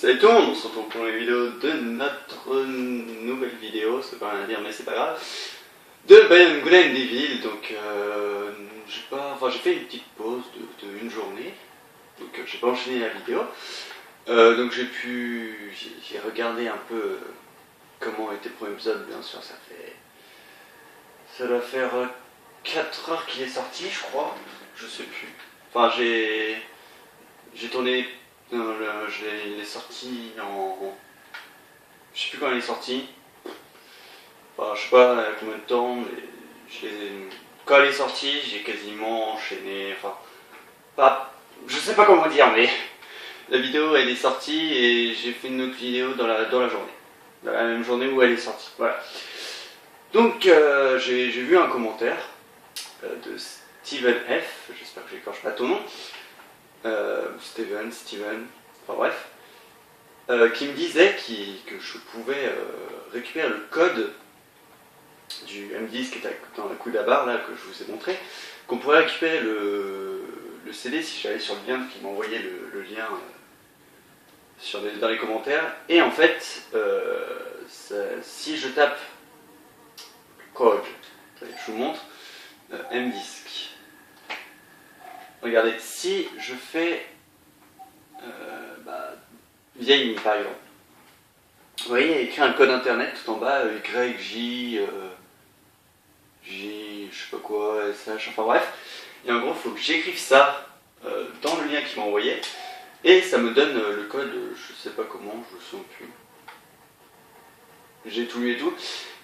Salut tout le monde, on se retrouve pour une vidéo de notre nouvelle vidéo, c'est pas rien à dire mais c'est pas grave, de Glen Devil. Donc j'ai fait une petite pause de une journée, donc j'ai pas enchaîné la vidéo, donc j'ai regardé un peu comment était le premier épisode. Bien sûr ça doit faire 4 heures qu'il est sorti, je crois, je sais plus, enfin j'ai tourné. Non, il est sorti en... Je sais plus quand il est sorti. Enfin, je sais pas combien de temps, mais quand il est sorti, j'ai quasiment enchaîné. Enfin, pas... Je sais pas comment dire, mais la vidéo elle est sortie et j'ai fait une autre vidéo dans la journée. Dans la même journée où elle est sortie. Voilà. Donc, j'ai vu un commentaire de Steven F. J'espère que j'écorche pas ton nom. Steven, enfin bref, qui me disait que je pouvais récupérer le code du M10 qui était dans la coude à barre là que je vous ai montré, qu'on pourrait récupérer le CD si j'allais sur le lien, qui m'envoyait le lien dans les commentaires. Et en fait, si je tape le code, je vous montre, M10. Regardez, si je fais vieille ligne par exemple, vous voyez, il y a écrit un code internet tout en bas, YJ, J, je sais pas quoi, SH, enfin bref. Et en gros, il faut que j'écrive ça dans le lien qu'il m'a envoyé, et ça me donne le code, je sais pas comment, je me souviens plus. J'ai tout lu et tout.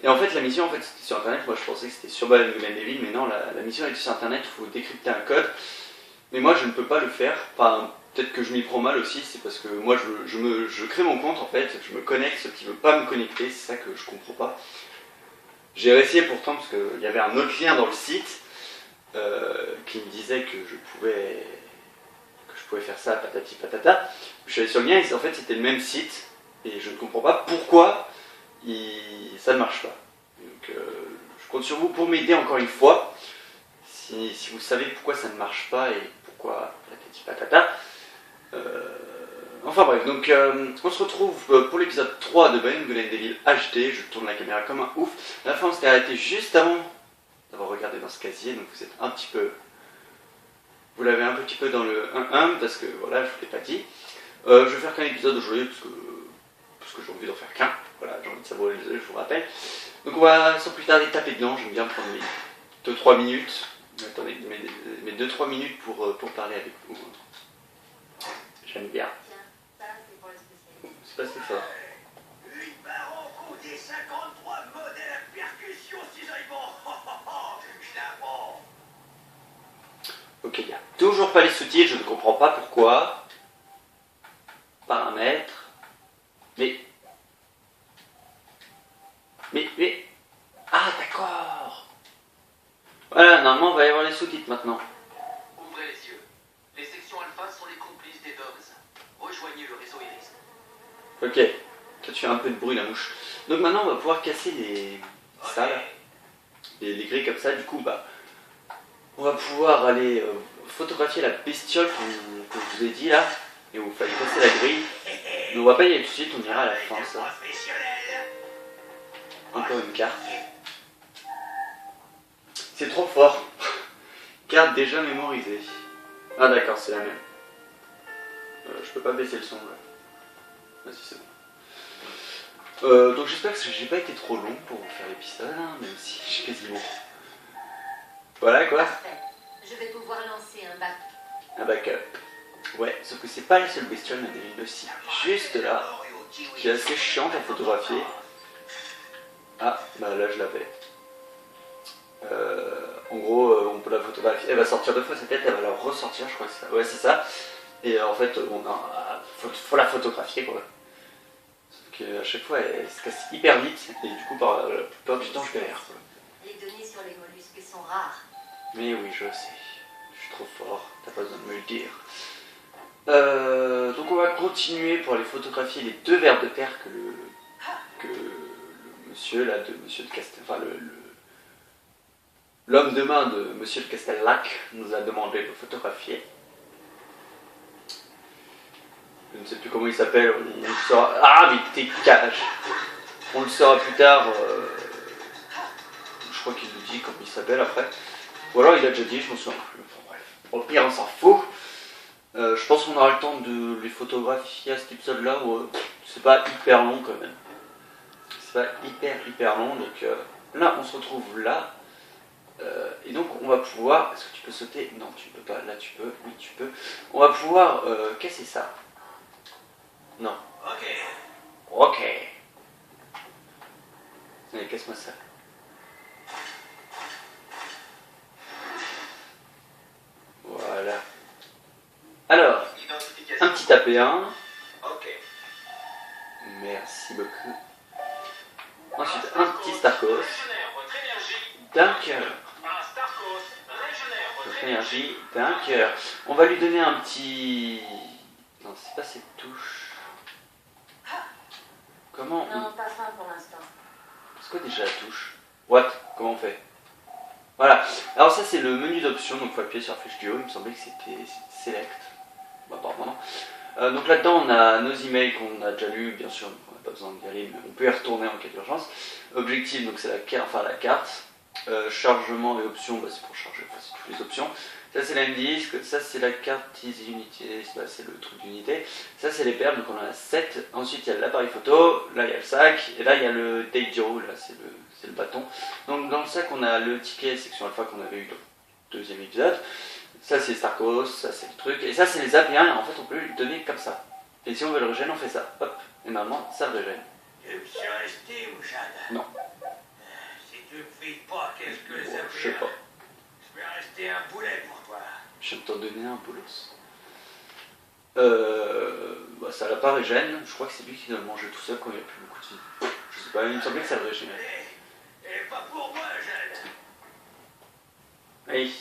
Et en fait, la mission, c'était sur internet. Moi, je pensais que c'était sur Glen Devil, mais non, la mission est sur internet, il faut décrypter un code. Mais moi, je ne peux pas le faire. Enfin, peut-être que je m'y prends mal aussi, c'est parce que moi, je crée mon compte, en fait, je me connecte, ce qui ne veut pas me connecter, c'est ça que je comprends pas. J'ai essayé pourtant, parce qu'il y avait un autre lien dans le site, qui me disait que je pouvais faire ça, patati patata. Je suis allé sur le lien, et en fait, c'était le même site, et je ne comprends pas pourquoi ça ne marche pas. Donc, je compte sur vous pour m'aider encore une fois. Si vous savez pourquoi ça ne marche pas et pourquoi patati patata. Enfin bref, donc on se retrouve pour l'épisode 3 de Glen Devil HD. Je tourne la caméra comme un ouf. La fin on s'était arrêté juste avant d'avoir regardé dans ce casier, donc vous êtes un petit peu... Vous l'avez un petit peu dans le 1-1, parce que voilà, je vous l'ai pas dit. Je vais faire qu'un épisode aujourd'hui, parce que j'ai envie d'en faire qu'un. Voilà, j'ai envie de savourer l'épisode, je vous rappelle. Donc on va sans plus tarder taper dedans. J'aime bien prendre mes 2-3 minutes. Attendez, mes 2-3 minutes pour parler avec vous. J'aime bien. C'est passé ça. 8 barons comptés 53 modèles à percussion cisaillement. Ok, il n'y a toujours pas les sous-titres, je ne comprends pas pourquoi. Paramètres. Mais... Ah, d'accord. Voilà, normalement, on va y avoir les sous-titres maintenant. Ouvrez les yeux. Les sections alpha sont les complices des Dogs. Rejoignez le réseau Iris. Ok. Toi, tu fais un peu de bruit, la mouche. Donc maintenant, on va pouvoir casser les salles. Les grilles comme ça, du coup, on va pouvoir aller photographier la bestiole que je vous ai dit là. Et où il fallait casser la grille. Mais on va pas y aller tout de suite, on ira à la fin, ça. Encore une carte. C'est trop fort. Carte déjà mémorisée. Ah d'accord, c'est la même. Je peux pas baisser le son là. Vas-y, c'est bon. Donc j'espère que j'ai pas été trop long pour vous faire l'épisode, hein, même si j'ai quasiment... Voilà quoi. Parfait. Je vais pouvoir lancer Un backup. Ouais, sauf que c'est pas la seule bestiole, mais il y en a une aussi. Juste là, qui est assez chiante à photographier. Ah, bah là je l'avais. En gros, on peut la photographier. Elle va sortir 2 fois sa tête, elle va la ressortir, je crois que c'est ça. Ouais, c'est ça. Et en fait, faut la photographier quoi. Sauf qu'à chaque fois, elle se casse hyper vite. Et du coup, par la plupart du temps, je galère quoi. Les données sur les mollusques sont rares. Mais oui, je sais. Je suis trop fort. T'as pas besoin de me le dire. Donc on va continuer pour aller photographier les 2 vers de terre que le monsieur là, de monsieur de Castel, enfin l'homme de main de monsieur de Castellac nous a demandé de photographier. Je ne sais plus comment il s'appelle, on le saura... Ah mais t'es cage. On le saura plus tard. Je crois qu'il nous dit comment il s'appelle après. Ou alors il a déjà dit, je m'en souviens plus. Enfin, bref. Au pire on s'en fout. Je pense qu'on aura le temps de les photographier à cet épisode là où c'est pas hyper long quand même. C'est pas hyper long, donc là on se retrouve là. Et donc on va pouvoir... Est-ce que tu peux sauter? Non tu peux pas, là tu peux, oui tu peux. On va pouvoir casser ça. Non. Ok. Allez, casse-moi ça. Voilà. Alors, un petit AP1. Ok. Merci beaucoup. Ensuite, un petit Starkos. Régénère votre énergie. D'un cœur. Un Starkos régénère votre Votre énergie d'un cœur. On va lui donner un petit... Non, c'est pas cette touche. Comment on... Non, pas fin pour l'instant. C'est quoi déjà la touche? What? Comment on fait? Voilà. Alors ça c'est le menu d'options, donc il faut appuyer sur la flèche du haut. Il me semblait que c'était Select. Bah apparemment non. Donc là-dedans on a nos emails qu'on a déjà lus, bien sûr, on n'a pas besoin d'y aller, mais on peut y retourner en cas d'urgence. Objectif, donc c'est la carte, enfin la carte. Chargement et options, bah, c'est pour charger, enfin, c'est toutes les options. Ça c'est l'indice, ça c'est la carte Easy Unity, bah, c'est le truc d'unité. Ça c'est les perles, donc on en a 7. Ensuite il y a l'appareil photo, là il y a le sac, et là il y a le Date là c'est le bâton. Donc dans le sac on a le ticket section alpha qu'on avait eu dans le deuxième épisode. Ça c'est Starkos, ça c'est le truc, et ça c'est les AP1, et en fait on peut lui donner comme ça. Et si on veut le régène, on fait ça, hop, et normalement ça le régène. Tu me suis resté, Mouchad? Non. Si tu me files pas, qu'est-ce que ça Je sais fait? pas. Je vais rester un poulet pour toi. Je viens de t'en donner un bolos. Bah, ça l'a pas régène, je crois que c'est lui qui doit le manger tout seul quand il n'y a plus beaucoup de vie. Je sais pas, il me semblait que ça le régénérait. Et pas pour moi, Jeanne. Hey,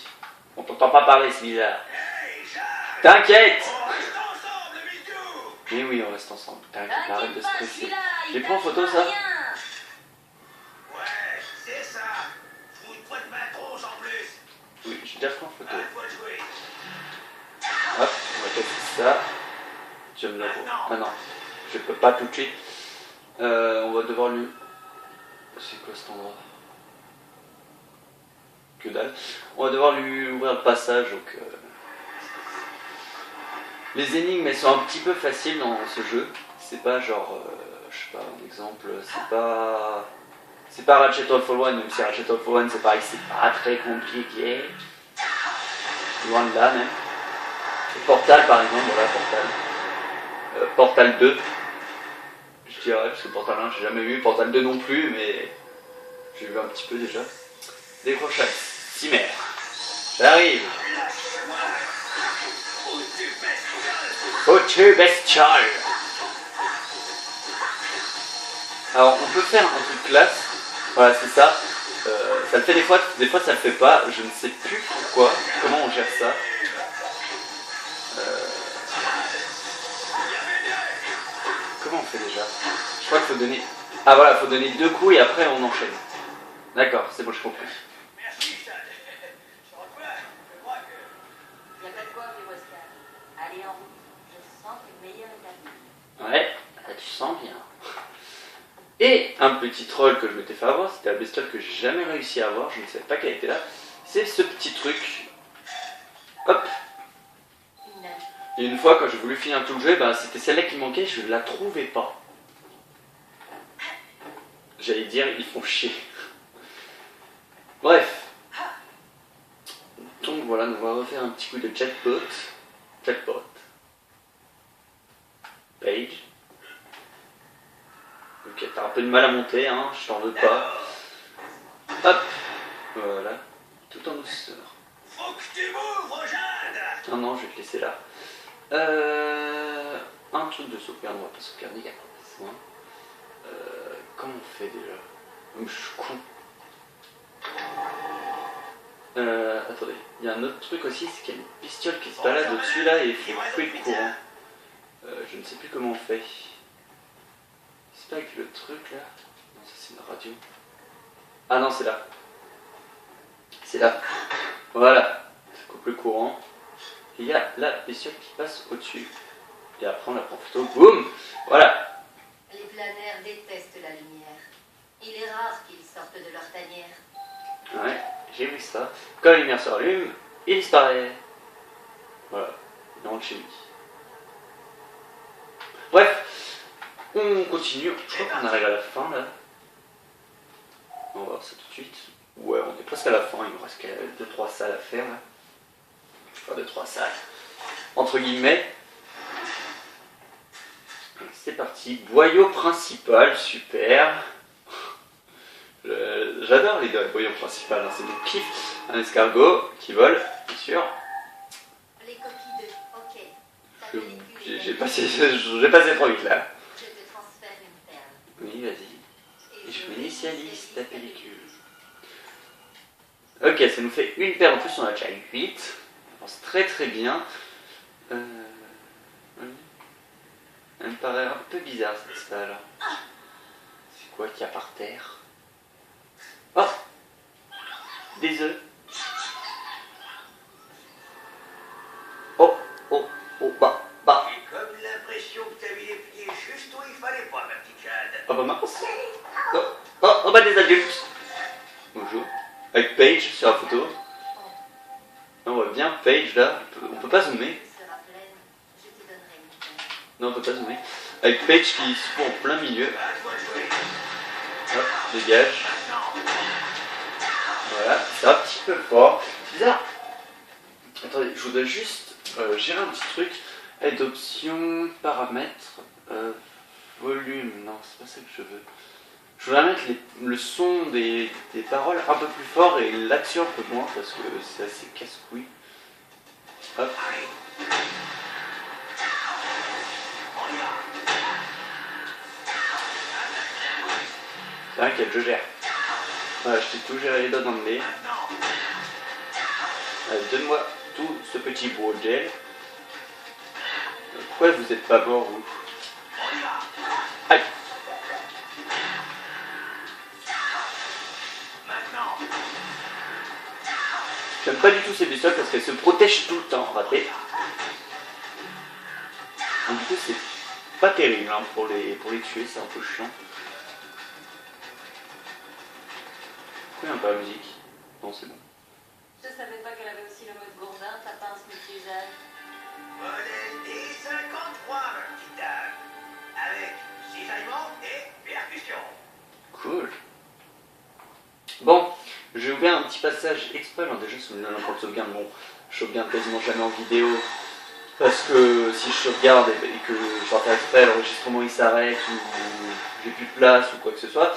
on t'entend pas parler, c'est bizarre. Hey, Jeanne! T'inquiète! On reste ensemble, Mitou! Mais oui, on reste ensemble. T'inquiète, arrête T'inquiète de pas, stresser. celui-là, J'ai il pris en photo t'arrivera ça? rien. Ouais, c'est ça. Fous-toi de ma tronche en plus. Oui, j'ai déjà pris en photo. À toi de jouer. Hop, on va casser ça. Tu vas me la voir. Ah non, je peux pas tout de suite. On va devoir lui... C'est quoi cet endroit? Que dalle. On va devoir lui ouvrir le passage, donc... Les énigmes, elles sont un petit peu faciles dans ce jeu. C'est pas genre... je sais pas, un exemple, c'est pas Ratchet All for One, même si Ratchet All for One, c'est pareil, c'est pas très compliqué. Loin de là, même. Et Portal, par exemple, voilà, Portal. Portal 2. Je dirais, parce que Portal 1, j'ai jamais vu. Portal 2 non plus, mais... J'ai vu un petit peu déjà. Décrochage. Cimer. J'arrive. Foutu bestiole. Alors, on peut faire un truc classe. Voilà, c'est ça. Ça le fait des fois ça le fait pas. Je ne sais plus pourquoi. Comment on gère ça. Comment on fait déjà? Je crois qu'il faut donner... Ah voilà, il faut donner 2 coups et après on enchaîne. D'accord, c'est bon, j'ai compris. Merci, Jeanne. Sans toi, je crois que... Il n'y a pas de quoi, vieux Oscar. Allez, en route. Je sens que le meilleur est à venir. Ouais, là, tu sens bien. Et un petit troll que je m'étais fait avoir, c'était la bestiole que j'ai jamais réussi à avoir, je ne savais pas qu'elle était là. C'est ce petit truc. Hop. Une nage. Et une fois, quand j'ai voulu finir tout le jeu, ben, c'était celle-là qui manquait, je ne la trouvais pas. J'allais dire, ils font chier. Bref. Donc voilà, nous on va refaire un petit coup de chatbot. Chatbot. Page. Ok, t'as un peu de mal à monter, hein, je t'en veux pas. Hop. Voilà. Tout en douceur. Faut que tu m'ouvres, Jeanne! Non, non, je vais te laisser là. Un truc de sauvegarde, on va pas sauvegarder, il n'y a pas besoin. Comment on fait déjà? Je suis con. Attendez, il y a un autre truc aussi, c'est qu'il y a une pistole qui se balade au-dessus là et il faut couper le courant. Je ne sais plus comment on fait. C'est pas avec le truc là? Non, ça c'est une radio. Ah non, c'est là. C'est là. Voilà. Ça coupe le courant. Et il y a la bestiole qui passe au-dessus. Et après on la prend photo, boum, voilà. Les planaires détestent la lumière. Il est rare qu'ils sortent de leur tanière. Ouais, j'ai vu ça. Quand la lumière se rallume, il disparaît. Voilà, il rentre chez lui. Bref, on continue. Je crois qu'on arrive à la fin là. On va voir ça tout de suite. Ouais, on est presque à la fin. Il nous reste que 2-3 salles à faire là. Enfin, 2-3 salles. Entre guillemets. C'est parti. Boyau principal, super. J'adore les boyaux principaux, hein. C'est mon kiff. Un escargot qui vole, bien sûr. Les coquilles d'œufs, ok. Ta pellicule est J'ai belle. passé trop vite là. Je te transfère une perle. Oui, vas-y. Et je m'initialise ta pellicule. Ok, ça nous fait une paire en plus, on a déjà 8. Ça avance très très bien. Oui. Elle me paraît un peu bizarre cette salle. C'est quoi qu'il y a par terre? Oh! Des œufs. Oh, oh, oh, bah. J'ai comme l'impression que t'as mis les pieds juste où il fallait pas, ma petite Jade. Oh bah mince. Oh bah des adultes. Bonjour. Avec Paige sur la photo. On voit bien Paige là. On peut pas zoomer. Elle sera pleine. Je te donnerai une perle. Non, on peut pas zoomer. Avec Paige qui se trouve en plein milieu. À toi de jouer. Hop, dégage. Voilà, c'est un petit peu fort. C'est bizarre. Attendez, je voudrais juste gérer un petit truc. Aide option, paramètres, volume. Non, c'est pas ça que je veux. Je voudrais mettre le son des paroles un peu plus fort et l'action un peu moins parce que c'est assez casse-couille. Hop. C'est vrai qu'elle je gère. Voilà, je t'ai tout géré les doigts dans le nez. Donne-moi tout ce petit bout de gel. Pourquoi vous êtes pas mort, vous? Aïe! J'aime pas du tout ces bestioles parce qu'elles se protègent tout le temps, raté. Donc du coup c'est pas terrible hein, pour les tuer, c'est un peu chiant. Pourquoi il n'y a pas la musique? Non, c'est bon. Je savais pas qu'elle avait aussi le mode gourdin, ta pince multisage. Modèle D53, ma petite dame. Avec cisaillement et percussion. Cool. Bon, j'ai ouvert un petit passage exprès, alors déjà sur n'importe sauvegarde, bon, je sauvegarde quasiment jamais en vidéo, parce que si je sauvegarde et que je refais exprès, l'enregistrement il s'arrête, ou j'ai plus de place, ou quoi que ce soit,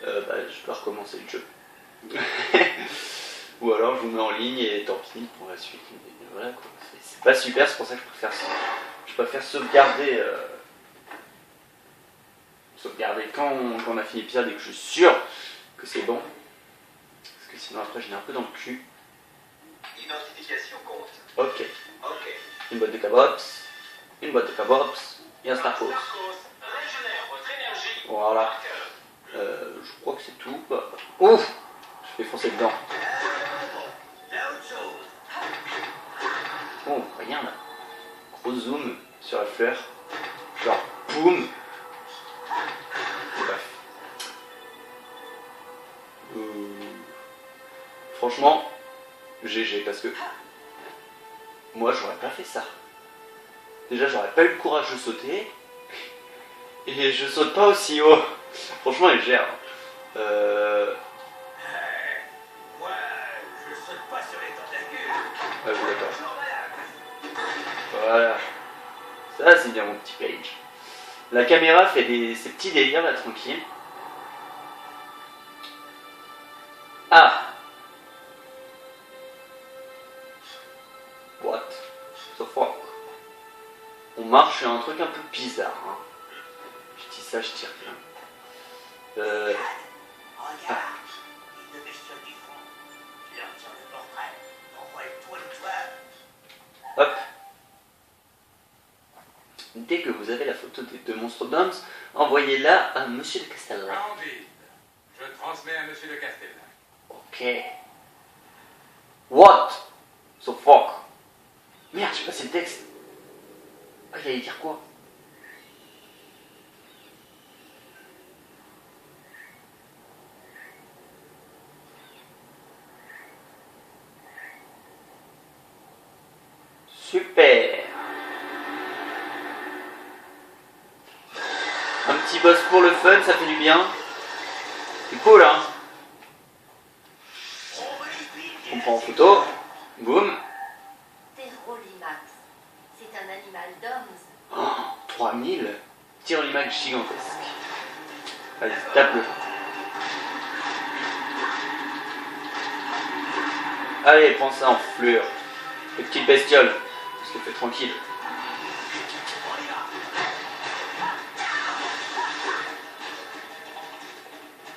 bah, je dois recommencer le jeu. Ou alors je vous mets en ligne et tant pis pour la suite. Mais voilà quoi, c'est pas super, c'est pour ça que je préfère sauvegarder, quand on a fini l'épisode et que je suis sûr que c'est bon. Parce que sinon après je l'ai un peu dans le cul. Identification compte. Ok, Ok. une boîte de cabots, et un Starcos. Régénère votre énergie. Voilà. Je crois que c'est tout. Bah, ouf, je vais foncer dedans. Là autre chose. Oh, rien là. Gros zoom sur la fleur. Genre, boum. Bref. Franchement, GG parce que moi j'aurais pas fait ça. Déjà j'aurais pas eu le courage de sauter. Et je saute pas aussi haut. Franchement elle gère. Moi, je saute pas sur les tentacules. Ah, oui, d'accord. Toujours malade. Voilà. Ça c'est bien mon petit Page. La caméra fait ses petits délires là tranquille. Ah. What the fuck? On marche sur un truc un peu bizarre. Hein. Je dis ça, je tire rien. Regarde. Une bestiole du front. Tu leur tires le portrait. Envoie-toi le toit. Hop. Dès que vous avez la photo des deux monstres d'hommes, envoyez-la à Monsieur de Castelran. Candide, je transmets à Monsieur de Castelran. Ok. What the fuck? Merde, j'ai passé le texte. Ah, j'allais dire quoi? Super. Un petit boss pour le fun, ça fait du bien. C'est cool, hein. On prend en photo. Boum. Terrolimax. C'est un animal d'hommes. Oh, 3000. Tyrolimax gigantesque. Allez, tape-le. Allez, prends ça en fleur. Les petites bestioles. Je te fais tranquille.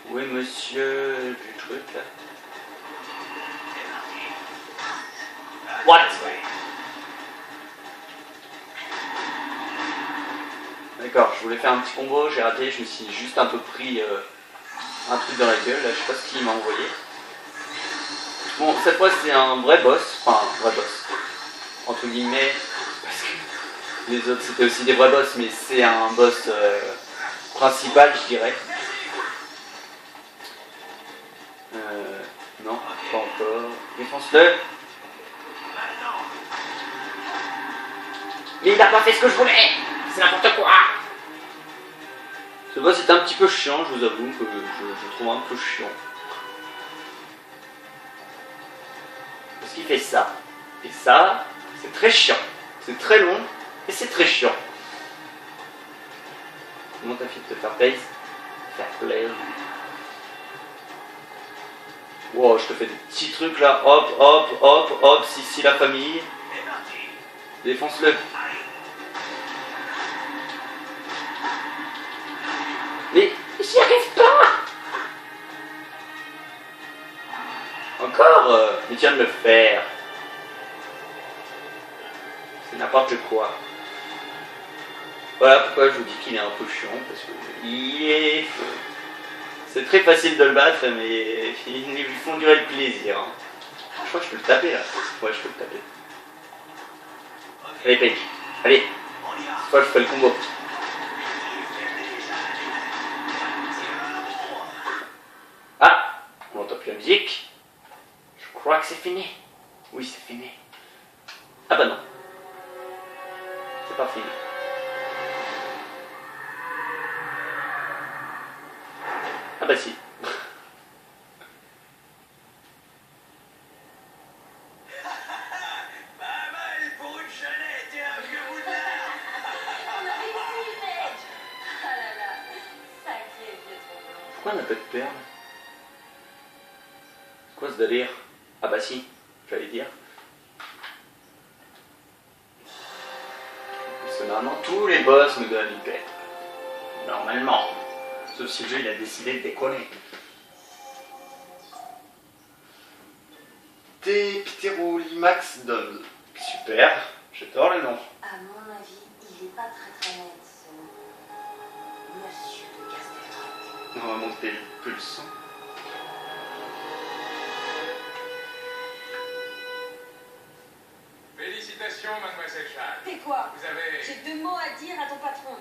Oui, monsieur du truc là. What? D'accord, je voulais faire un petit combo, j'ai raté, je me suis juste un peu pris un truc dans la gueule, là, je sais pas ce qu'il m'a envoyé. Bon, cette fois c'est un vrai boss, enfin un vrai boss, entre guillemets, parce que les autres c'était aussi des vrais boss, mais c'est un boss principal, je dirais. Non, pas encore. Défonce-le. Mais il n'a pas fait ce que je voulais. C'est n'importe quoi. Ce boss est un petit peu chiant, je vous avoue que je trouve un peu chiant. Parce qu'il fait ça. Et ça, c'est très chiant. C'est très long et c'est très chiant. Comment t'as fait de te faire plaisir? Faire plaisir. Wow, je te fais des petits trucs là, hop, hop, hop, hop, si la famille. Défonce-le. Mais j'y arrive pas. Encore mais tu viens de le faire. C'est n'importe quoi. Voilà pourquoi je vous dis qu'il est un peu chiant, parce que il est... C'est très facile de le battre, mais ils lui font durer le plaisir. Hein. Je crois que je peux le taper là. Ouais, je peux le taper. Allez, Paige. Allez. Cette fois, je fais le combo. Ah, on n'entend plus la musique. Je crois que c'est fini. Oui, c'est fini. Ah bah non. C'est pas fini. Ah bah si. Pas mal pour une jeunette et un vieux boudin. On a réussi, Paige. Ah là là, sacré vieux trompe. Pourquoi on n'a pas de perles? C'est quoi ce délire? Ah bah si, j'allais dire. Parce que normalement tous les boss me donnent une perle. Normalement. Sauf si le jeu il a décidé de déconner. Pterolimax Doms. Super, j'adore le nom. À mon avis, il est pas très net, ce monsieur de Casteltrac. On va monter le pulse. Félicitations, mademoiselle Charles. Fais quoi? Vous avez... J'ai 2 mots à dire à ton patron.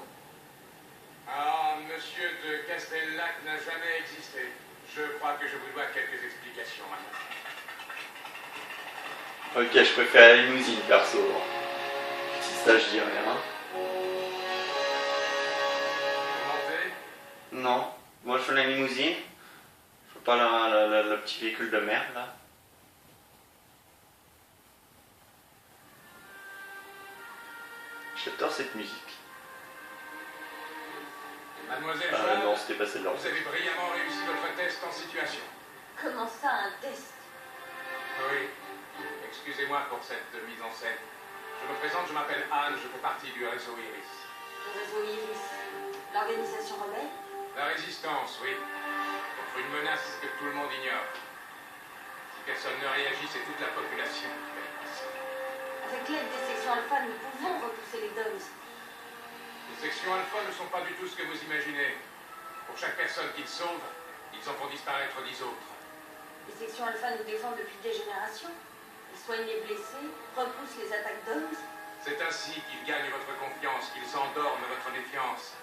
Ah, monsieur de Castellac n'a jamais existé. Je crois que je vous dois quelques explications, mademoiselle. Ok, je préfère la limousine perso. Si ça je dis rien. Vous montez? Non, moi je fais la limousine. Je fais pas le petit véhicule de merde là. J'adore cette musique. Mademoiselle Ah Charles, non, c'était pas celle-là. vous avez brillamment réussi votre test en situation. Comment ça, un test? Oui. Excusez-moi pour cette mise en scène. Je me présente, je m'appelle Anne, je fais partie du réseau Iris. Le réseau Iris. L'organisation rebelle? La résistance, oui. Contre une menace que tout le monde ignore. Si personne ne réagit, c'est toute la population qui va y passer. Avec l'aide des sections alpha, nous pouvons repousser les DOMS. Les sections alpha ne sont pas du tout ce que vous imaginez. Pour chaque personne qu'ils sauvent, ils en font disparaître 10 autres. Les sections alpha nous défendent depuis des générations. Ils soignent les blessés, repoussent les attaques DOMS. C'est ainsi qu'ils gagnent votre confiance, qu'ils endorment votre défiance.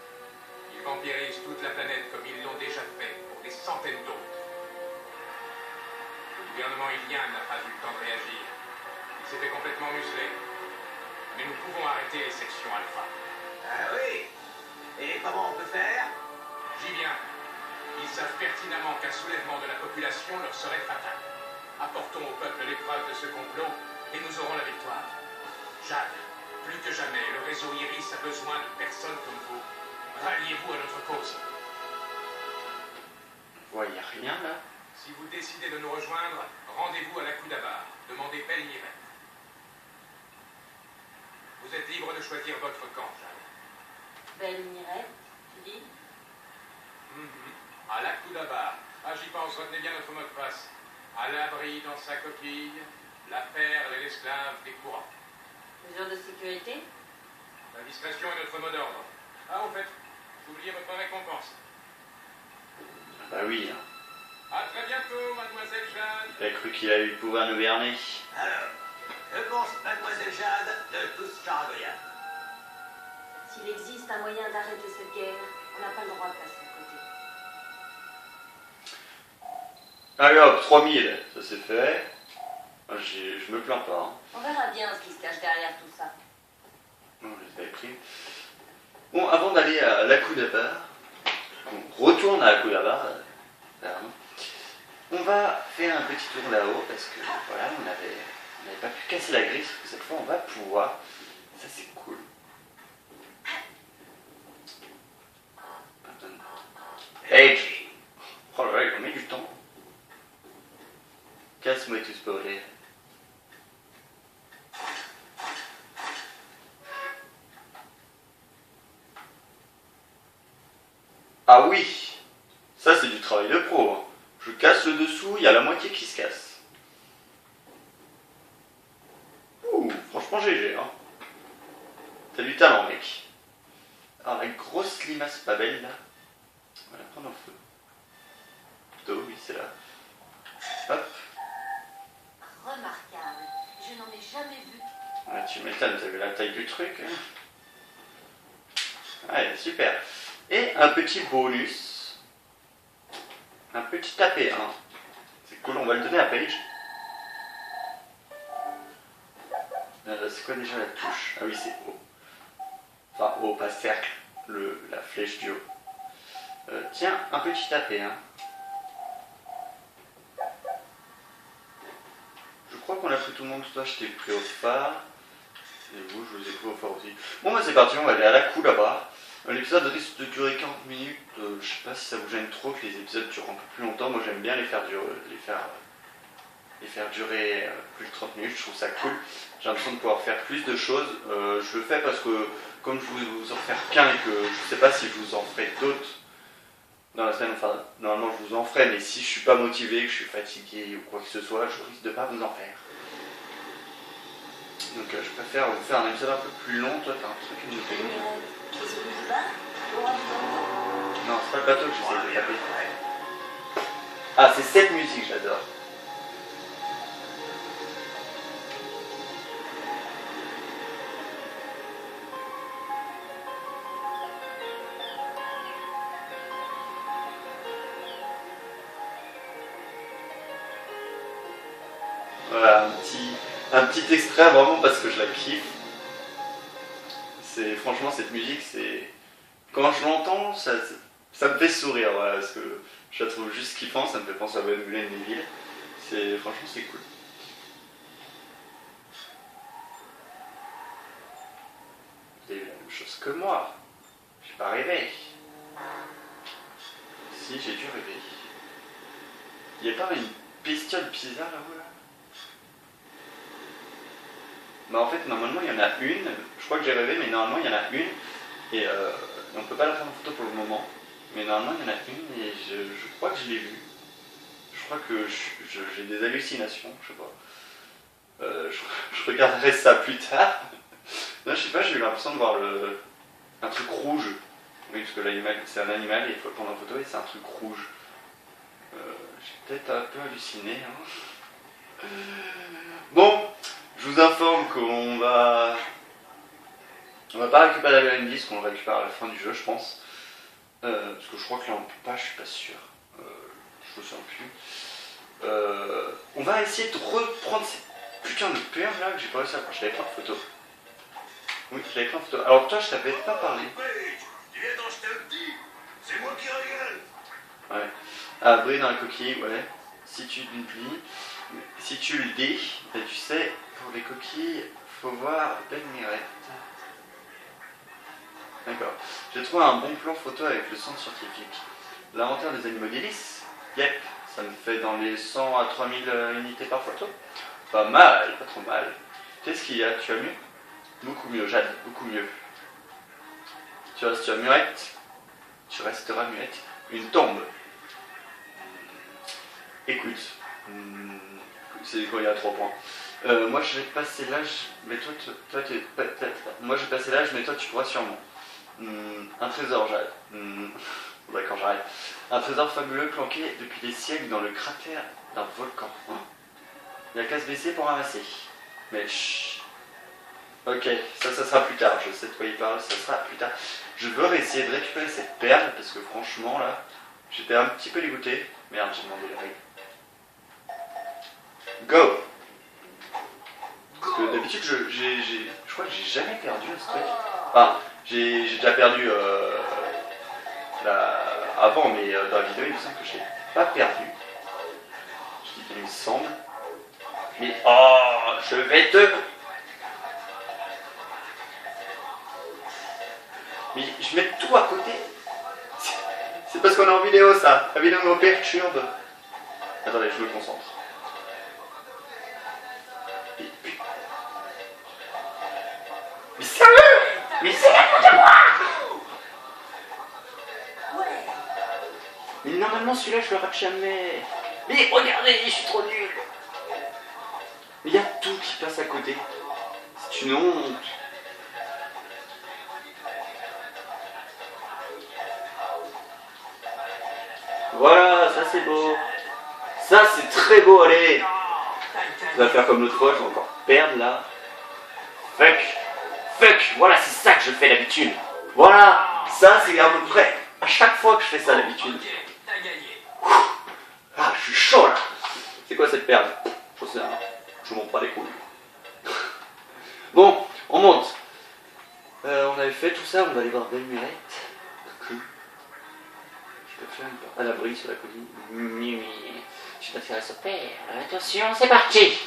Ils vampirisent toute la planète comme ils l'ont déjà fait pour des centaines d'autres. Le gouvernement ilien n'a pas eu le temps de réagir. Il s'est fait complètement museler. Mais nous pouvons arrêter les sections alpha. Ah oui? Et comment on peut faire? J'y viens. Ils savent pertinemment qu'un soulèvement de la population leur serait fatal. Apportons au peuple l'épreuve de ce complot et nous aurons la victoire. Jade, plus que jamais, le réseau Iris a besoin de personnes comme vous. Ralliez-vous à notre cause. Vous voyez rien là? Si vous décidez de nous rejoindre, rendez-vous à la Kudabar. Demandez Belle Mirette. Vous êtes libre de choisir votre camp, Jade. Belle Mirette, tu dis? À la Kudabar. Ah, j'y pense, retenez bien notre mot de passe. À l'abri dans sa coquille, la perle et l'esclave des courants. Mesure de sécurité? La discrétion est notre mot d'ordre. Ah, au fait, j'oubliais votre récompense. Bah oui, hein. À très bientôt, mademoiselle Jade. Il a cru qu'il allait pouvoir nous berner. Alors, que pense mademoiselle Jade de tout ce charabia? S'il existe un moyen d'arrêter cette guerre, on n'a pas le droit de passer à côté. Allez hop, 3000, ça c'est fait. Ah, je me plains pas. Hein. On verra bien ce qui se cache derrière tout ça. Non, je les avais pris. Bon, avant d'aller à la Kudabar, on retourne à la Kudabar, on va faire un petit tour là-haut parce que voilà, on n'avait pas pu casser la grille, sauf que cette fois on va pouvoir. Ça c'est cool. Hey! Oh là là, il en met du temps. Casse-moi tout ce bordel. Ah oui, ça c'est du travail de pro. Hein. Je casse le dessous, il y a la moitié qui se casse. Ouh, franchement GG. Hein. T'as du talent, mec. Alors la grosse limace pas belle là, on va la prendre en feu. Plutôt, oui, c'est là. Hop. Remarquable. Je n'en ai jamais vu. Ah, tu m'étonnes, t'as vu la taille du truc. Hein. Ouais, super. Et un petit bonus. Un petit AP1. C'est cool, on va le donner à Paige. C'est quoi déjà la touche? Ah oui, c'est O. Enfin, O, pas cercle. La flèche du haut. Tiens, un petit AP1. Je crois qu'on a pris tout le monde. Toi, je t'ai pris au phare. Et vous, je vous ai pris au phare aussi. Bon, bah c'est parti, on va aller à la Kudabar. L'épisode risque de durer 40 minutes. Je sais pas si ça vous gêne trop que les épisodes durent un peu plus longtemps. Moi, j'aime bien les faire durer plus de 30 minutes. Je trouve ça cool. J'ai l'impression de pouvoir faire plus de choses. Je le fais parce que, comme je vous en fais qu'un et que je sais pas si je vous en ferai d'autres dans la semaine, enfin, normalement je vous en ferai, mais si je suis pas motivé, que je suis fatigué ou quoi que ce soit, je risque de pas vous en faire. Donc je préfère vous faire un épisode un peu plus long. Toi, t'as un truc à nous donner? Non, c'est pas le bateau que j'essaie de taper. Ah, c'est cette musique, j'adore. Voilà, un petit extrait vraiment parce que je la kiffe. Franchement, cette musique, c'est quand je l'entends, ça me fait sourire, voilà, parce que je la trouve juste kiffant, ça me fait penser à Ben Glenn des Villes. Franchement, c'est cool. Vous avez eu la même chose que moi. J'ai pas rêvé. Si, j'ai dû rêver. Il y a pas une bestiole bizarre là-haut là? Bah en fait, normalement, il y en a une. Je crois que j'ai rêvé, mais normalement, il y en a une. Et on peut pas la prendre en photo pour le moment. Mais normalement, il y en a une et je crois que je l'ai vue. Je crois que j'ai des hallucinations, je sais pas. Je regarderai ça plus tard. Non, je sais pas, j'ai eu l'impression de voir un truc rouge. Oui, parce que l'animal, c'est un animal et il faut le prendre en photo et c'est un truc rouge. J'ai peut-être un peu halluciné. Hein. Bon, je vous informe qu'on va On va pas récupérer la indice, qu'on le récupère à la fin du jeu, je pense. Parce que je crois que là on peut pas, je suis pas sûr. Je me souviens plus. On va essayer de reprendre ces putains de perles là que j'ai pas réussi à prendre. J'avais plein de photos. Oui, j'avais plein de photos. Alors toi, je t'avais pas parlé. Tu viens quand je te le dis, c'est moi qui régale. Ouais. Ah, brille dans la coquille, ouais. Si tu l'oublies, si tu le dis, ben, tu sais, pour les coquilles, faut voir Ben Mirette. D'accord. J'ai trouvé un bon plan photo avec le centre scientifique. L'inventaire des animaux d'hélice. Yep, ça me fait dans les 100 à 3000 unités par photo. Pas mal, pas trop mal. Qu'est-ce qu'il y a? Tu as mieux? Beaucoup mieux, Jade, beaucoup mieux. Tu restes muette. Tu resteras muette. Une tombe. Écoute, c'est quand il y a 3 points. Moi je vais passer l'âge, mais toi t'es peut-être. Moi je vais passer l'âge, mais toi tu pourras sûrement. Un trésor, Jade. D'accord, j'arrête. Un trésor fabuleux planqué depuis des siècles dans le cratère d'un volcan. Il n'y a qu'à se baisser pour ramasser. Mais chut. Ok, ça sera plus tard. Je sais de quoi il parle, ça sera plus tard. Je veux essayer de récupérer cette perle parce que franchement là, j'étais un petit peu dégoûté. Merde, j'ai demandé les règles. Go! Parce que d'habitude, je crois que j'ai jamais perdu ce truc. Enfin, j'ai déjà perdu avant, mais dans la vidéo, il me semble que je l'ai pas perdu. Je dis bien, il me semble. Mais oh, je vais te... Mais je mets tout à côté. C'est parce qu'on est en vidéo, ça. La vidéo me perturbe. Attendez, je me concentre. Mais sérieux? Mais sérieux de moi? Mais normalement celui-là je le rate jamais. Mais regardez, je suis trop nul. Mais il y a tout qui passe à côté. C'est une honte. Voilà, ça c'est beau. Ça c'est très beau, allez. Je vais faire comme l'autre fois, je vais encore perdre là. Fuck, voilà, c'est ça que je fais d'habitude. Voilà, ça c'est à peu près à chaque fois que je fais ça d'habitude. Ah, je suis chaud là. C'est quoi cette perle? Je sais rien. Je monte pas les couilles. Bon, on monte. On avait fait tout ça, on va aller voir Ben Mirette. Je peux faire une à l'abri sur la colline. Je suis attiré sur terre. Attention, c'est parti.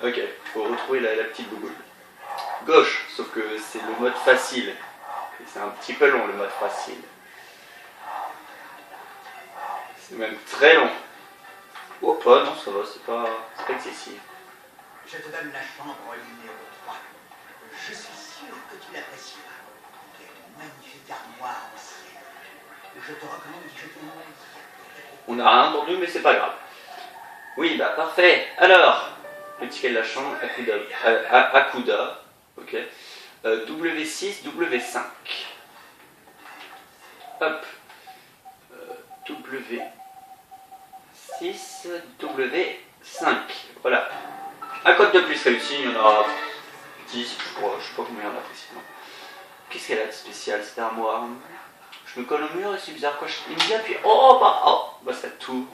Ok, faut retrouver la petite bouboule. Gauche, sauf que c'est le mode facile. Et c'est un petit peu long le mode facile. C'est même très long. Oh, pas, non, ça va, c'est pas excessif. Je te donne la chambre numéro 3. Je suis sûr que tu l'apprécieras. Quelle magnifique armoire en ciel. Je te recommande d'y jeter un œil. On n'a rien entendu, mais c'est pas grave. Oui, bah parfait. Alors, le ticket de la chambre, Akuda. Ok. W6, W5. Hop. W6, W5. Voilà. Un code de plus réussi, il y en aura 10, je crois. Je sais pas combien il y en a précisément. Qu'est-ce qu'elle a de spécial cette armoire? Je me colle au mur et c'est bizarre quand il me vient puis bah ça tourne.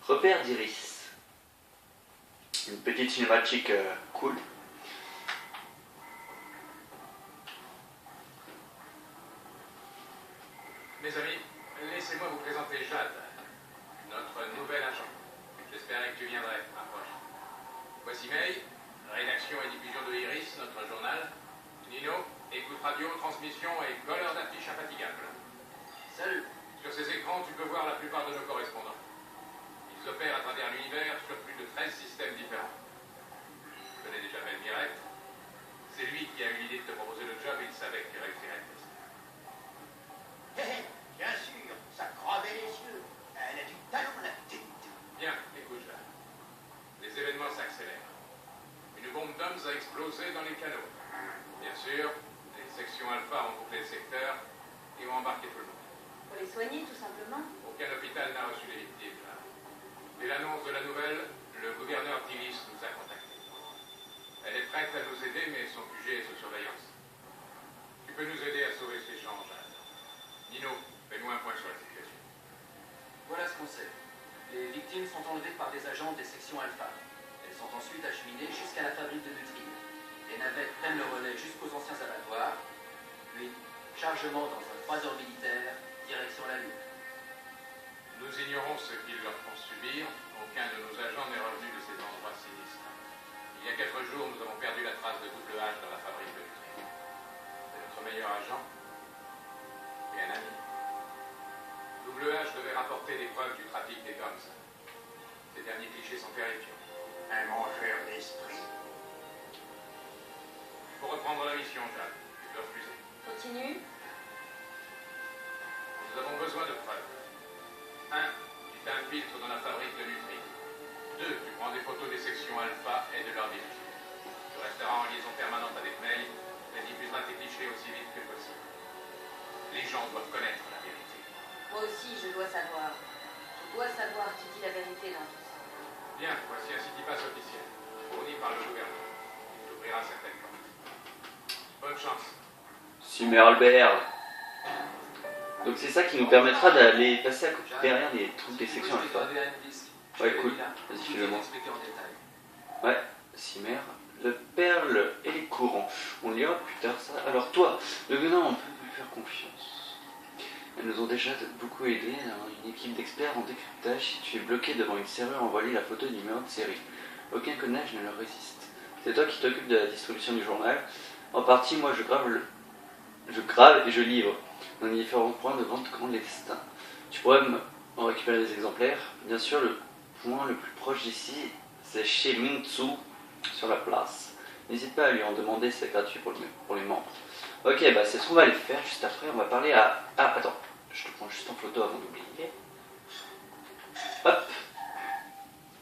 Repère d'Iris. Une petite cinématique cool. Mes amis, laissez-moi vous présenter Jade, notre nouvel agent. J'espérais que tu viendrais. Approche. Voici May, rédaction et diffusion de Iris, notre journal. Nino, écoute radio, transmission et colleur d'affiches infatigables. Salut. Sur ces écrans, tu peux voir la plupart de nos correspondants. Ils opèrent à travers l'univers sur plus de 13 systèmes différents. Tu connais déjà Ben Mirette. C'est lui qui a eu l'idée de te proposer le job et il savait que tu réussirais le test. Bien sûr, ça crevait les yeux. Elle a du talent, la petite. Bien, écoute là. Les événements s'accélèrent. Une bombe d'hommes a explosé dans les canaux. Bien sûr, les sections alpha ont bouclé le secteur et ont embarqué tout le monde. Pour les soigner, tout simplement. Aucun hôpital n'a reçu les victimes. Dès l'annonce de la nouvelle, le gouverneur d'Iris nous a contactés. Elle est prête à nous aider, mais son QG est sous surveillance. peux nous aider à sauver ces gens, Jade. Nino, fais-nous un point sur la situation. Voilà ce qu'on sait. Les victimes sont enlevées par des agents des sections Alpha. Elles sont ensuite acheminées jusqu'à la fabrique de neutrines. Les navettes prennent le relais jusqu'aux anciens abattoirs, puis chargement dans un croiseur militaire, direction la Lune. Nous ignorons ce qu'ils leur font subir. Aucun de nos agents n'est revenu de ces endroits sinistres. Il y a 4 jours, nous avons perdu la trace de Double H dans la fabrique de neutrines. C'est notre meilleur agent et un ami. Double H devait rapporter des preuves du trafic des DOMS. Ces derniers clichés sont terrifiants. Un mangeur d'esprit. Pour reprendre la mission, Jade, tu peux refuser. Continue. Nous avons besoin de preuves. 1. Tu t'infiltres dans la fabrique de neutrines. 2. Tu prends des photos des sections Alpha et de leurs dirigeants. Tu resteras en liaison permanente avec May et diffuseras tes clichés aussi vite que possible. Les gens doivent connaître la vérité. Moi aussi, je dois savoir. Je dois savoir qui dit la vérité dans tout ça. Bien, voici un city pass officiel, fourni par le gouvernement. Il t'ouvrira certaines portes. Bonne chance. Sumer Albert. Donc c'est ça qui nous permettra d'aller passer à côté derrière les trucs des sections alpha. Ouais, cool. Vas-y, fais-le-moi. Ouais, Simer, le perle et les courants. On lira plus tard ça. Alors toi, le Guenin, on peut lui faire confiance. Elles nous ont déjà beaucoup aidé. Une équipe d'experts en décryptage. Si tu es bloqué devant une serrure, envoie-lui la photo du numéro de série. Aucun connage ne leur résiste. C'est toi qui t'occupes de la distribution du journal. En partie, moi, je grave et je livre dans les différents points de vente clandestins. Tu pourrais en récupérer des exemplaires. Bien sûr, le point le plus proche d'ici, c'est chez Mingtsu, sur la place. N'hésite pas à lui en demander, c'est gratuit pour les membres. Ok, bah c'est ce qu'on va aller faire. Juste après, on va parler à... Ah, attends, je te prends juste en photo avant d'oublier. Hop,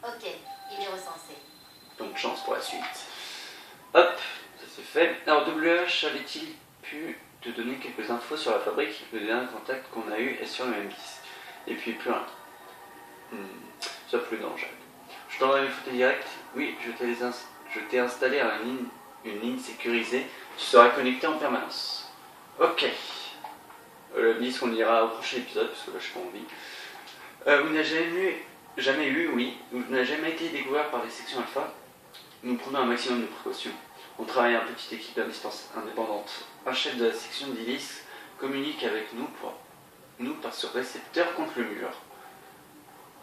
Ok, il est recensé. donc chance pour la suite. Hop, ça c'est fait. Alors WH avait-il pu te donner quelques infos sur la fabrique? Le dernier contact qu'on a eu est sur le même disque. Et puis plus rien. Ça plus dans Jade. Je t'envoie une photo directe. Oui, je t'ai installé une ligne sécurisée. Tu seras connecté en permanence. Ok. Le disque on ira au prochain épisode parce que là je suis pas envie. Vous n'avez jamais eu, oui, vous n'avez jamais été découvert par les sections alpha. Nous prenons un maximum de précautions. On travaille en petite équipe indépendante. Un chef de la section d'Ilis communique avec nous par ce récepteur contre le mur.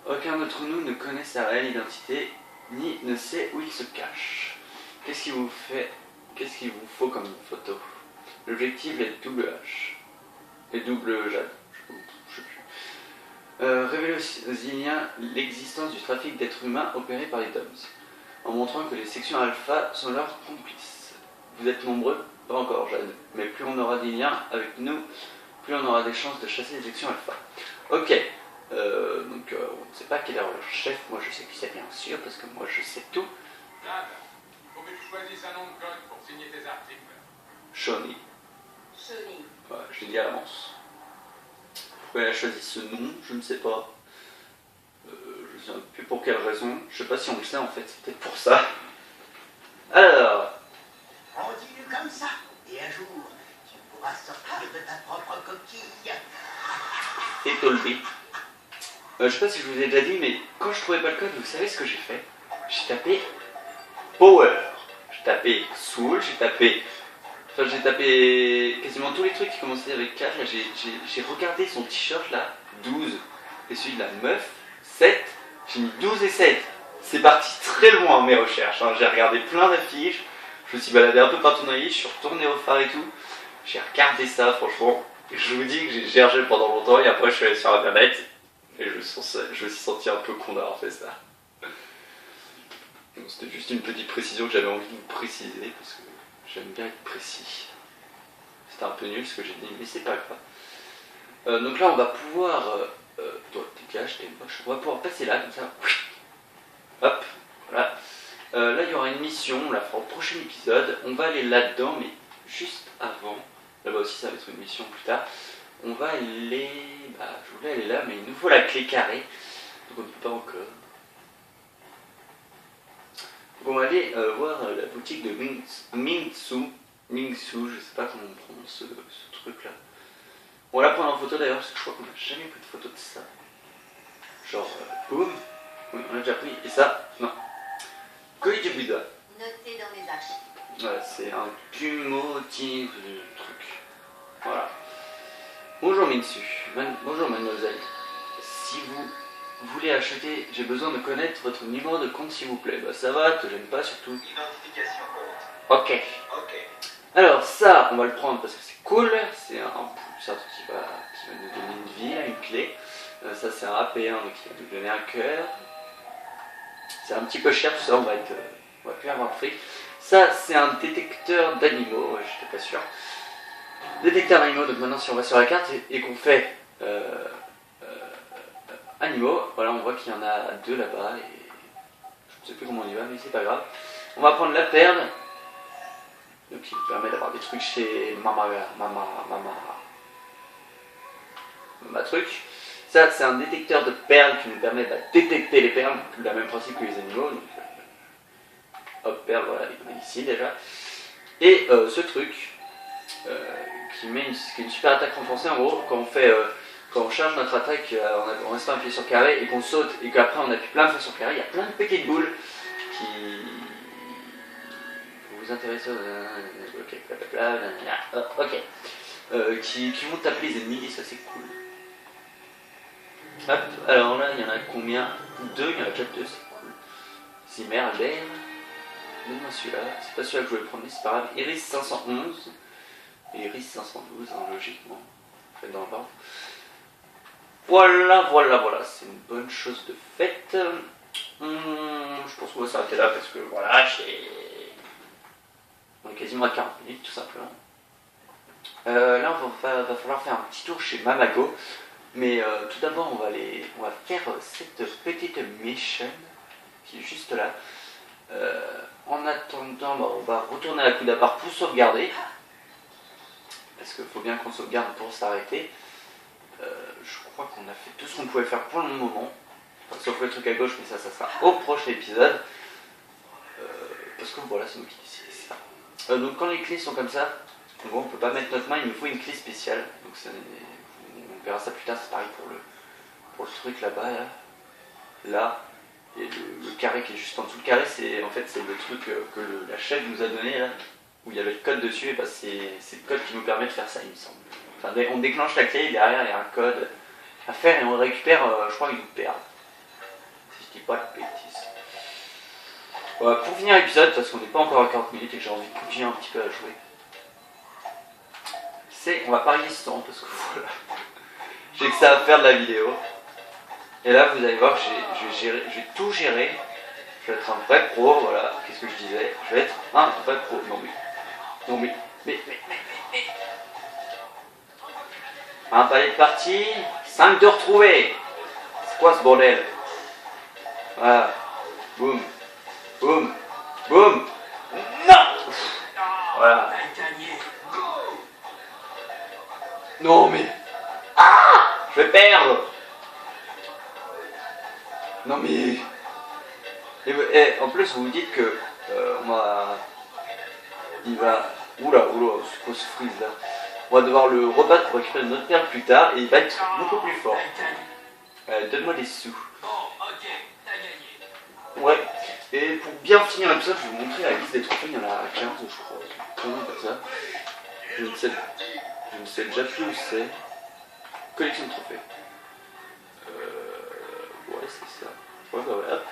Aucun d'entre nous ne connaît sa réelle identité, ni ne sait où il se cache. Qu'est-ce qu'il vous faut comme photo? L'objectif est double H. Et double Jade, je sais plus. Révéler aux Iliens l'existence du trafic d'êtres humains opéré par les DOMS, en montrant que les sections alpha sont leurs complices. Vous êtes nombreux? Pas encore, Jade. Mais plus on aura d'Iliens avec nous, plus on aura des chances de chasser les sections alpha. Ok. Donc on ne sait pas quel est leur chef, moi je sais qui c'est bien sûr, parce que moi je sais tout. Jade, faut que tu choisisses un nom de code pour signer tes articles. Shawnee. Shawnee. Ouais, je l'ai dit à l'avance. Pourquoi elle a choisi ce nom, je ne sais pas. Je ne sais plus pour quelle raison. Je sais pas si on le sait en fait, c'est peut-être pour ça. Alors. Continue comme ça, et un jour, tu pourras sortir de ta propre coquille. Et Tolby. Je sais pas si je vous ai déjà dit, mais quand je trouvais pas le code, vous savez ce que j'ai fait? J'ai tapé Power, j'ai tapé Soul, j'ai tapé quasiment tous les trucs qui commençaient avec 4. Là, j'ai regardé son t-shirt là, 12, et celui de la meuf, 7. J'ai mis 12 et 7. C'est parti très loin mes recherches. Hein. J'ai regardé plein d'affiches, je me suis baladé un peu partout dans l'île, je suis retourné au phare et tout. J'ai regardé ça, franchement. Je vous dis que j'ai cherché pendant longtemps et après je suis allé sur internet et je me suis senti un peu con d'avoir fait ça. C'était juste une petite précision que j'avais envie de vous préciser parce que j'aime bien être précis. C'était un peu nul ce que j'ai dit, mais c'est pas grave. Donc là on va pouvoir... toi dégage, t'es moche. On va pouvoir passer là comme ça. Hop, voilà. Là il y aura une mission, on la fera au prochain épisode. On va aller là-dedans, mais juste avant... Là-bas aussi ça va être une mission plus tard. On va aller... je voulais aller là, mais il nous faut la clé carrée. Donc on ne peut pas encore. Donc on va aller voir la boutique de Mingtsu. Ningsu, je sais pas comment on prononce ce truc là. On va la prendre en photo d'ailleurs parce que je crois qu'on n'a jamais pris de photo de ça. Genre, boum, oui, on a déjà pris, et ça, non. Colis du Bouddha. Noté dans mes archives. Voilà, c'est un pumotif truc. Voilà. Bonjour Minsu, bonjour mademoiselle. Si vous voulez acheter, j'ai besoin de connaître votre numéro de compte s'il vous plaît. Bah ça va, te gêne pas surtout. Identification compte. Ok. Ok. Alors ça, on va le prendre parce que c'est cool. C'est un truc qui va nous donner une vie, une clé. Ça c'est un AP1 donc qui va nous donner un cœur. C'est un petit peu cher tout ça, on va plus avoir de fric. Ça c'est un détecteur d'animaux, ouais, j'étais pas sûr. Détecteur d'animaux, donc maintenant si on va sur la carte et qu'on fait animaux, voilà on voit qu'il y en a 2 là-bas et je ne sais plus comment on y va mais c'est pas grave. On va prendre la perle, donc qui nous permet d'avoir des trucs chez Mama truc. Ça c'est un détecteur de perles qui nous permet de détecter les perles, le même principe que les animaux. Donc, hop, perle, voilà, il y en a ici déjà. Et ce truc qui est une super attaque renforcée en gros, quand on charge notre attaque en restant appuyé sur carré et qu'on saute et qu'après on appuie plein de fois sur carré, il y a plein de petites boules qui vous intéressent qui vont taper les ennemis et ça c'est cool. Hop, alors là il y en a combien? 2, il y en a déjà 2, c'est cool. Zimmer, Albert, donne-moi celui-là, c'est pas celui-là que je voulais prendre mais c'est pas grave. Iris 511 et Iris 512 hein, logiquement, en fait dans l'ordre. Voilà, c'est une bonne chose de faite. Je pense qu'on va s'arrêter là parce que voilà, on est quasiment à 40 minutes tout simplement. Là, va falloir faire un petit tour chez Mamago. Mais tout d'abord, on va faire cette petite mission qui est juste là. En attendant, on va retourner à la coude à part pour sauvegarder. Parce qu'il faut bien qu'on sauvegarde pour s'arrêter. Je crois qu'on a fait tout ce qu'on pouvait faire pour le moment. Enfin, sauf le truc à gauche, mais ça sera au prochain épisode. Parce que voilà, c'est nous qui décidons ça. Donc quand les clés sont comme ça, bon, on peut pas mettre notre main, il nous faut une clé spéciale. Donc on verra ça plus tard, c'est pareil pour le truc là-bas. Là, et le carré qui est juste en dessous. Le carré, c'est le truc que la chef nous a donné là, où il y avait le code dessus, et bah, c'est le code qui nous permet de faire ça, il me semble. Enfin, on déclenche la clé, derrière il y a un code à faire et on récupère, je crois, une perle. Si je dis pas de bêtises. Voilà, pour finir l'épisode, parce qu'on n'est pas encore à 40 minutes et que j'ai envie de continuer un petit peu à jouer, on va parier 100 parce que voilà, j'ai que ça à faire de la vidéo. Et là, vous allez voir que je vais tout gérer. Je vais être un vrai pro, voilà, qu'est-ce que je disais? Je vais être un vrai pro. Non mais. Un palier de partie, 5 de retrouver. C'est quoi ce bordel? Voilà. Boum. Boum. Boum. Non. Voilà. Non mais. Ah! Je vais perdre. Non mais. Et en plus vous vous dites que il va. Oula, c'est quoi ce freeze là? On va devoir le rebattre pour récupérer notre perle plus tard et il va être beaucoup plus fort. Donne-moi des sous. Ouais. Et pour bien finir l'épisode, je vais vous montrer la liste des trophées. Il y en a 15 je crois. Comment comme ça? Je ne sais déjà plus où c'est. Collection de trophées. Ouais, c'est ça. Ouais, bah ouais, hop.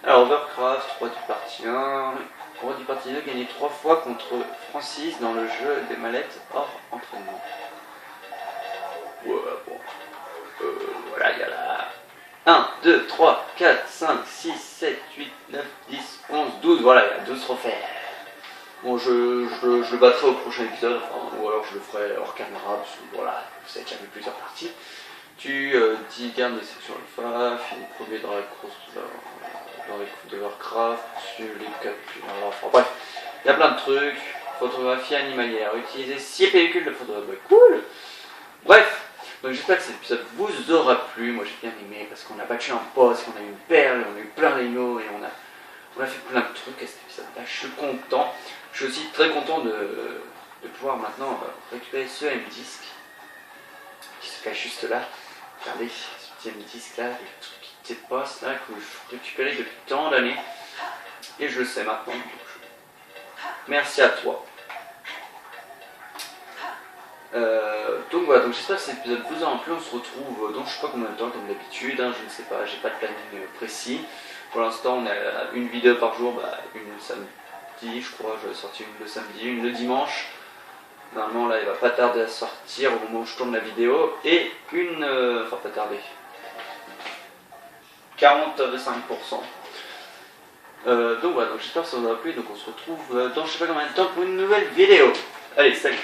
Alors, Overcraft, roi du parti 1. Roi du parti 2, gagné 3 fois contre Francis dans le jeu des mallettes hors entraînement. Ouais, bon. Voilà, il y a là. 1, 2, 3, 4, 5, 6, 7, 8, 9, 10, 11, 12. Voilà, il y a 12 trophées. Bon, je le battrai au prochain épisode, enfin, ou alors je le ferai hors caméra, parce que voilà, vous avez déjà vu plusieurs parties. Tu gardes les sections alpha, finis premier dans la course dans les coupes de Warcraft, suivre les 4 enfin bref, il y a plein de trucs. Photographie animalière, utiliser 6 pellicules de photographie, cool. Bref, donc j'espère que cet épisode vous aura plu. Moi j'ai bien aimé parce qu'on a battu un boss, on a eu une perle, on a eu plein d'animaux et On a fait plein de trucs à cet épisode-là, je suis content. Je suis aussi très content de pouvoir maintenant récupérer ce M-Disc qui se cache juste là. Regardez, ce petit M-Disc là, le truc qui dépasse là, que je récupérais depuis tant d'années. Et je le sais maintenant. Merci à toi. Donc voilà, donc j'espère que cet épisode vous a plu. On se retrouve dans je sais pas combien de temps comme d'habitude, hein, je ne sais pas, j'ai pas de planning précis. Pour l'instant on a une vidéo par jour, une le samedi je crois, je vais sortir une le samedi, une le dimanche. Normalement là il va pas tarder à sortir au moment où je tourne la vidéo. Et une, enfin pas tarder, 45%. Donc voilà, donc j'espère que ça vous a plu, donc on se retrouve dans je sais pas combien de temps pour une nouvelle vidéo. Allez, salut!